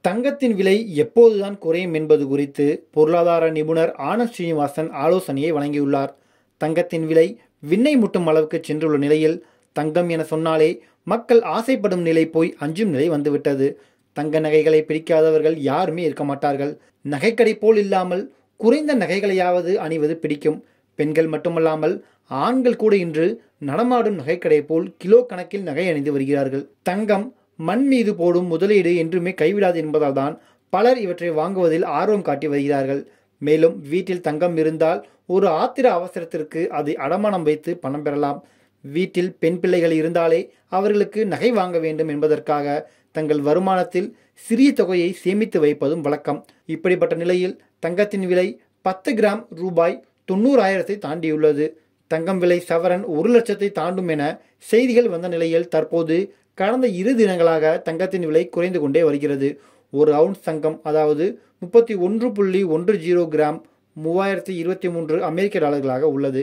தங்கத்தின் விலை எப்போதுதான் குறையும் என்பது குறித்து பொருளாதார நிபுணர் ஆனந்த் ஸ்ரீனிவாசன் ஆலோசனையை வழங்கியுள்ளார். தங்கத்தின் விலை விண்ணை முட்டும் அளவுக்கு சென்றுள்ள நிலையில் தங்கம் என சொன்னாலே மக்கள் ஆசைப்படும் நிலை போய் அஞ்சும் நிலை வந்துவிட்டது. தங்க நகைகளை பிடிக்காதவர்கள் யாருமே இருக்க மாட்டார்கள். நகைக்கடை போல் இல்லாமல் குறைந்த நகைகளையாவது அணிவது பிடிக்கும். பெண்கள் மட்டுமல்லாமல் ஆண்கள் கூட இன்று நடமாடும் நகைக்கடை போல் கிலோ கணக்கில் நகை அணிந்து வருகிறார்கள். தங்கம் மண் மீது போடும் முதலீடு என்றுமே கைவிடாது என்பதால் தான் பலர் இவற்றை வாங்குவதில் ஆர்வம் காட்டி வருகிறார்கள். மேலும் வீட்டில் தங்கம் இருந்தால் ஒரு ஆத்திர அவசரத்திற்கு அதை அடமானம் வைத்து பணம் பெறலாம். வீட்டில் பெண் பிள்ளைகள் இருந்தாலே அவர்களுக்கு நகை வாங்க வேண்டும் என்பதற்காக தங்கள் வருமானத்தில் சிறிய தொகையை சேமித்து வைப்பதும் வழக்கம். இப்படிப்பட்ட நிலையில் தங்கத்தின் விலை 10 கிராம் ரூபாய் 90,000 தாண்டியுள்ளது. தங்கம் விலை சவரன் 1 லட்சத்தை தாண்டும் என செய்திகள் வந்த நிலையில் தற்போது கடந்த 2 தினங்களாக தங்கத்தின் விலை குறைந்து கொண்டே வருகிறது. ஒரு அவுன்ஸ் தங்கம் அதாவது 31.10 கிராம் 3023 அமெரிக்க டாலர்களாக உள்ளது.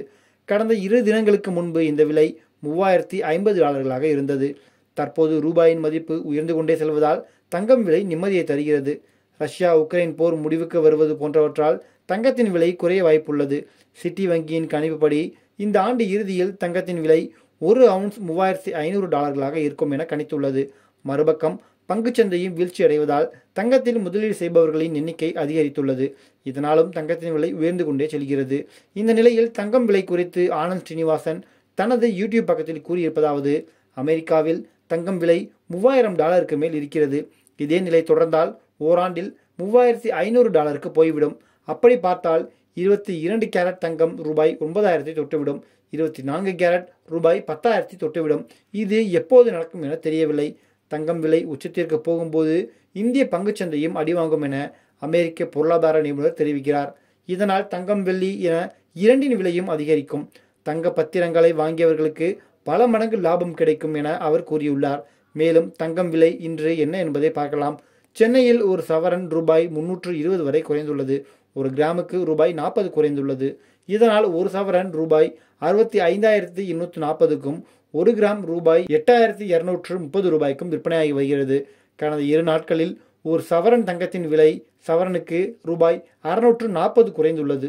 கடந்த 2 தினங்களுக்கு முன்பு இந்த விலை 3050 டாலர்களாக இருந்தது. தற்போது ரூபாயின் மதிப்பு உயர்ந்து கொண்டே செல்வதால் தங்கம் விலை நிம்மதியை தருகிறது. ரஷ்யா உக்ரைன் போர் முடிவுக்கு வருவது போன்றவற்றால் தங்கத்தின் விலை குறைய வாய்ப்புள்ளது. சிட்டி வங்கியின் கணிப்புப்படி இந்த ஆண்டு இறுதியில் தங்கத்தின் விலை ஒரு அவுன்ஸ் 3500 டாலர்களாக இருக்கும் என கணித்துள்ளது. மறுபக்கம் பங்குச்சந்தையும் வீழ்ச்சி அடைவதால் தங்கத்தில் முதலீடு செய்பவர்களின் எண்ணிக்கை அதிகரித்துள்ளது. இதனாலும் தங்கத்தின் விலை உயர்ந்து கொண்டே செல்கிறது. இந்த நிலையில் தங்கம் விலை குறித்து ஆனந்த் ஸ்ரீனிவாசன் தனது யூடியூப் பக்கத்தில் கூறியிருப்பதாவது: அமெரிக்காவில் தங்கம் விலை $3000 மேல் இருக்கிறது. இதே நிலை தொடர்ந்தால் ஓராண்டில் 3500 டாலருக்கு போய்விடும். அப்படி பார்த்தால் 22 கேரட் தங்கம் ரூபாய் 9000 தொட்டுவிடும். 24 கேரட் ரூபாய் 10,000 தொட்டுவிடும். இது எப்போது நடக்கும் என தெரியவில்லை. தங்கம் விலை உச்சத்திற்கு போகும்போது இந்திய பங்குச்சந்தையும் அடிவாங்கும் என அமெரிக்க பொருளாதார நிபுணர் தெரிவிக்கிறார். இதனால் தங்கம் வெள்ளி என இரண்டின் விலையும் அதிகரிக்கும். தங்க பத்திரங்களை வாங்கியவர்களுக்கு பல மடங்கு லாபம் கிடைக்கும் என அவர் கூறியுள்ளார். மேலும் தங்கம் விலை இன்று என்ன என்பதை பார்க்கலாம். சென்னையில் ஒரு சவரன் ரூபாய் 320 வரை குறைந்துள்ளது. ஒரு கிராமுக்கு ரூபாய் 40 குறைந்துள்ளது. இதனால் ஒரு சவரன் ரூபாய் 65,240க்கும் ஒரு கிராம் ரூபாய் 8,230 ரூபாய்க்கும் விற்பனையாகி வருகிறது. கடந்த 2 நாட்களில் ஒரு சவரன் தங்கத்தின் விலை சவரனுக்கு ரூபாய் 640 குறைந்துள்ளது.